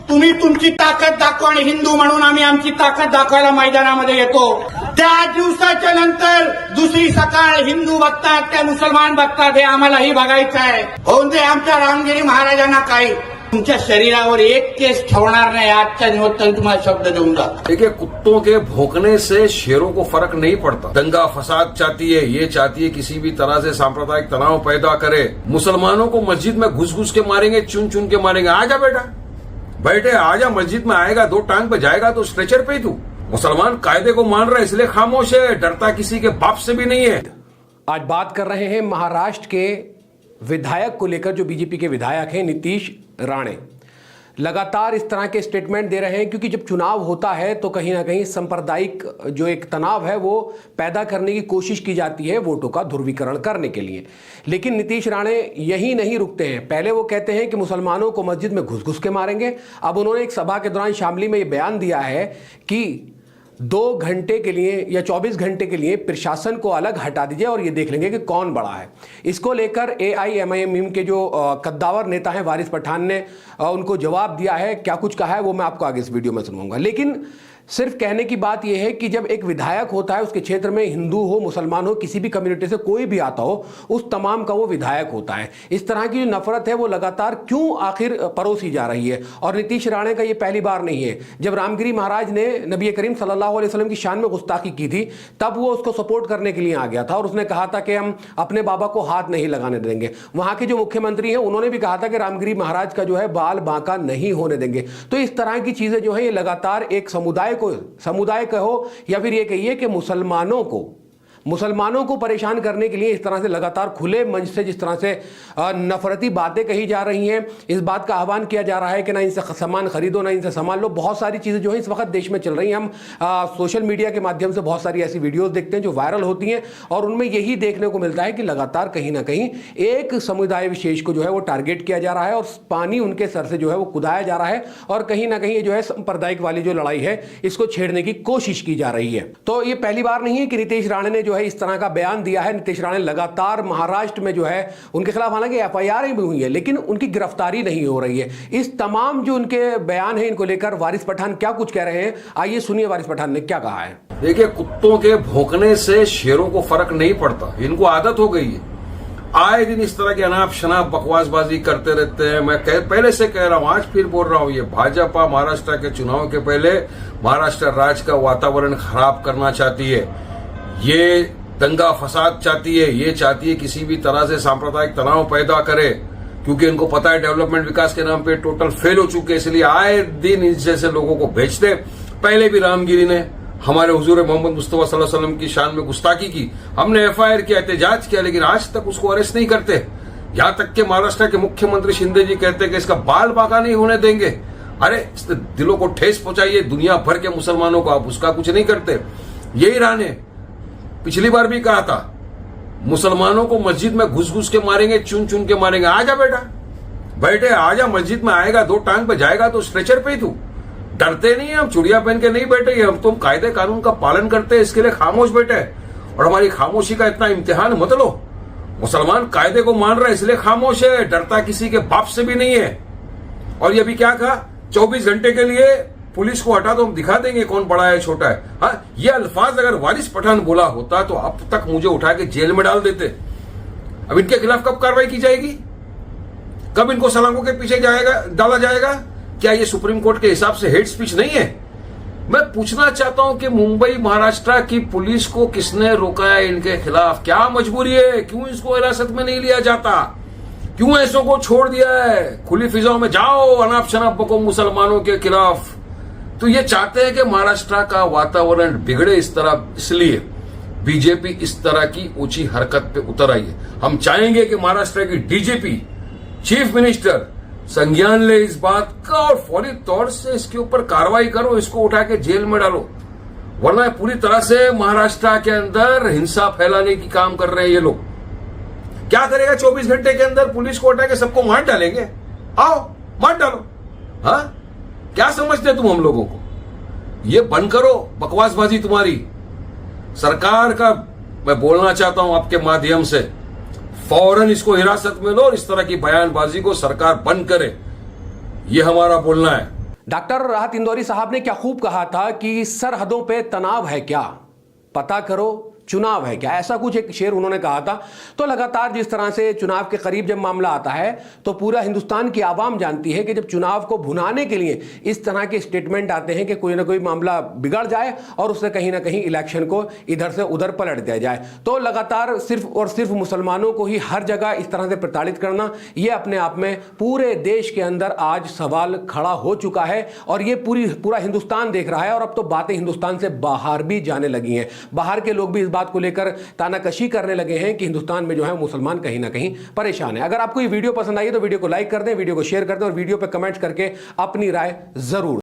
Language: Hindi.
तुम्ही तुमची ताकद दाखवा आणि हिंदू म्हणून आम्ही आमची ताकद दाखवायला मैदानामध्ये येतो। त्या दिवसाच्या नंतर दुसरी सकाळ हिंदू बघतात त्या मुसलमान बघतात हे आम्हालाही बघायचं आहे। होऊन दे आमच्या रामगिरी महाराजांना काही तुमच्या शरीरावर एक केस ठेवणार नाही आजच्या निमित्ताने तुम्हाला शब्द देऊन जा। देखिए, कुत्तों के भौंकने से शेरों को फर्क नहीं पड़ता। दंगा फसाद चाहती है, ये चाहती है किसी भी तरह से सांप्रदायिक तनाव पैदा करे। मुसलमानों को मस्जिद में घुस घुस के मारेंगे, चुन चुन के मारेंगे। आजा बेटा, बैठे आजा, मस्जिद में आएगा, दो टांग पे जाएगा तो स्ट्रेचर पे ही तू। मुसलमान कायदे को मान रहा है इसलिए खामोश है, डरता किसी के बाप से भी नहीं है। आज बात कर रहे हैं महाराष्ट्र के विधायक को लेकर, जो बीजेपी के विधायक हैं नीतीश राणे। लगातार इस तरह के स्टेटमेंट दे रहे हैं क्योंकि जब चुनाव होता है तो कहीं ना कहीं सांप्रदायिक जो एक तनाव है वो पैदा करने की कोशिश की जाती है वोटों का ध्रुवीकरण करने के लिए। लेकिन नीतीश राणे यही नहीं रुकते हैं। पहले वो कहते हैं कि मुसलमानों को मस्जिद में घुस घुस के मारेंगे। अब उन्होंने एक सभा के दौरान शामली में ये बयान दिया है कि 2 घंटे के लिए या 24 घंटे के लिए प्रशासन को अलग हटा दीजिए और ये देख लेंगे कि कौन बड़ा है। इसको लेकर AIMIM के जो कद्दावर नेता हैं वारिस पठान ने उनको जवाब दिया है। क्या कुछ कहा है वो मैं आपको आगे इस वीडियो में सुनाऊंगा। लेकिन सिर्फ कहने की बात यह है कि जब एक विधायक होता है, उसके क्षेत्र में हिंदू हो मुसलमान हो किसी भी कम्युनिटी से कोई भी आता हो, उस तमाम का वो विधायक होता है। इस तरह की जो नफरत है वो लगातार क्यों आखिर परोसी जा रही है। और नीतीश राणे का ये पहली बार नहीं है। जब रामगिरी महाराज ने नबी करीम सल्लल्लाहु अलैहि वसल्लम की शान में गुस्ताखी की थी तब वो उसको सपोर्ट करने के लिए आ गया था और उसने कहा था कि हम अपने बाबा को हाथ नहीं लगाने देंगे। वहां के जो मुख्यमंत्री हैं उन्होंने भी कहा था कि रामगिरी महाराज का जो है बाल बांका नहीं होने देंगे। तो इस तरह की चीजें जो है ये लगातार एक समुदाय कहो या फिर ये कहिए कि मुसलमानों को परेशान करने के लिए इस तरह से लगातार खुले मंच से जिस तरह से नफरती बातें कही जा रही हैं, इस बात का आह्वान किया जा रहा है कि ना इनसे सामान खरीदो ना इनसे सामान लो। बहुत सारी चीज़ें जो है इस वक्त देश में चल रही हैं। हम सोशल मीडिया के माध्यम से बहुत सारी ऐसी वीडियोस देखते हैं जो वायरल होती हैं और उनमें यही देखने को मिलता है कि लगातार कहीं ना कहीं एक समुदाय विशेष को जो है वो टारगेट किया जा रहा है और पानी उनके सर से जो है वो कुदाया जा रहा है और कहीं ना कहीं ये जो है सांप्रदायिक वाली जो लड़ाई है इसको छेड़ने की कोशिश की जा रही है। तो ये पहली बार नहीं है कि नीतीश राणे ने जो है इस तरह का बयान दिया है। नीतीश राणे लगातार महाराष्ट्र में जो है उनके खिलाफ हालांकि FIR भी हुई है लेकिन उनकी गिरफ्तारी नहीं हो रही है। इस तमाम जो उनके बयान है इनको लेकर वारिस पठान क्या कुछ कह रहे हैं, आइए सुनिए वारिस पठान ने क्या कहा है। देखिए, कुत्तों के भौंकने से शेरों को फर्क नहीं पड़ता। इनको आदत हो गई है, आए दिन इस तरह की अनाप शनाप बकवासबाजी करते रहते हैं। मैं पहले से कह रहा हूं, आज फिर बोल रहा हूं, ये भाजपा महाराष्ट्र के चुनाव के पहले महाराष्ट्र राज्य का वातावरण खराब करना चाहती है। ये दंगा फसाद चाहती है, ये चाहती है किसी भी तरह से सांप्रदायिक तनाव पैदा करे क्योंकि इनको पता है डेवलपमेंट विकास के नाम पे टोटल फेल हो चुके हैं। इसलिए आए दिन इस जैसे लोगों को भेजते। पहले भी रामगिरी ने हमारे हुजूर मोहम्मद मुस्तफा सल्लल्लाहु अलैहि वसल्लम की शान में गुस्ताखी की, हमने FIR किया, एहतजाज किया, लेकिन आज तक उसको अरेस्ट नहीं करते। यहां तक कि महाराष्ट्र के मुख्यमंत्री शिंदे जी कहते हैं कि इसका बाल बांका नहीं होने देंगे। अरे इसने दिलों को ठेस पहुंचाई है दुनिया भर के मुसलमानों को, आप उसका कुछ नहीं करते। यही राणे पिछली बार भी कहा था मुसलमानों को मस्जिद में घुस घुस के मारेंगे, चुन चुन के मारेंगे। आजा बेटा, बैठे आजा, मस्जिद में आएगा, 2 टांग पे जाएगा तो स्ट्रेचर पे ही तू। डरते नहीं है, हम चुड़िया पहन के नहीं बैठे, हम तुम कायदे कानून का पालन करते हैं, इसके लिए खामोश बैठे। और हमारी खामोशी का इतना इम्तिहान मत लो। मुसलमान कायदे को मान रहा है इसलिए खामोश है, डरता किसी के बाप से भी नहीं है। और ये भी क्या कहा, 24 घंटे के लिए पुलिस को हटा दो, हम दिखा देंगे कौन बड़ा है छोटा है। हाँ, ये अल्फाज अगर वारिस पठान बोला होता तो अब तक मुझे उठा के जेल में डाल देते। अब इनके खिलाफ कब कार्रवाई की जाएगी, कब इनको सलाखों के पीछे डाला जाएगा? क्या ये सुप्रीम कोर्ट के हिसाब से हेट स्पीच नहीं है? मैं पूछना चाहता हूं कि मुंबई महाराष्ट्र की पुलिस को किसने रोका है इनके खिलाफ? क्या मजबूरी है? क्यों इसको हिरासत में नहीं लिया जाता? क्यों ऐसों को छोड़ दिया है? खुली फिजाओं में जाओ, अनाप शनाप बको मुसलमानों के खिलाफ। तो ये चाहते हैं कि महाराष्ट्र का वातावरण बिगड़े इस तरह, इसलिए बीजेपी इस तरह की ऊंची हरकत पे उतर आई है। हम चाहेंगे कि महाराष्ट्र की DGP, चीफ मिनिस्टर संज्ञान ले इस बात का और फौरी तौर से इसके ऊपर कार्रवाई करो, इसको उठा के जेल में डालो, वरना पूरी तरह से महाराष्ट्र के अंदर हिंसा फैलाने की काम कर रहे हैं ये लोग। क्या करेगा 24 घंटे के अंदर? पुलिस को हटा के सबको मार डालेंगे। आओ मार डालो। हाँ, क्या समझते तुम हम लोगों को? ये बंद करो बकवासबाजी तुम्हारी। सरकार का मैं बोलना चाहता हूं आपके माध्यम से, फौरन इसको हिरासत में लो और इस तरह की बयानबाजी को सरकार बंद करे, ये हमारा बोलना है। डॉक्टर राहत इंदौरी साहब ने क्या खूब कहा था कि सरहदों पे तनाव है क्या, पता करो चुनाव है क्या, ऐसा कुछ एक शेर उन्होंने कहा था। तो लगातार जिस तरह से चुनाव के करीब जब मामला आता है तो पूरा हिंदुस्तान की आवाम जानती है कि जब चुनाव को भुनाने के लिए इस तरह के स्टेटमेंट आते हैं कि कोई ना कोई मामला बिगड़ जाए और उससे कहीं ना कहीं इलेक्शन को इधर से उधर पलट दिया जाए, तो लगातार सिर्फ और सिर्फ मुसलमानों को ही हर जगह इस तरह से प्रताड़ित करना, यह अपने आप में पूरे देश के अंदर आज सवाल खड़ा हो चुका है और ये पूरा हिंदुस्तान देख रहा है। और अब तो बातें हिंदुस्तान से बाहर भी जाने लगी हैं, बाहर के लोग भी इस बात को लेकर तानाकशी करने लगे हैं कि हिंदुस्तान में जो है मुसलमान कहीं ना कहीं परेशान है। अगर आपको ये वीडियो पसंद आई है तो वीडियो को लाइक कर दें, वीडियो को शेयर कर दें और वीडियो पे कमेंट्स करके अपनी राय जरूर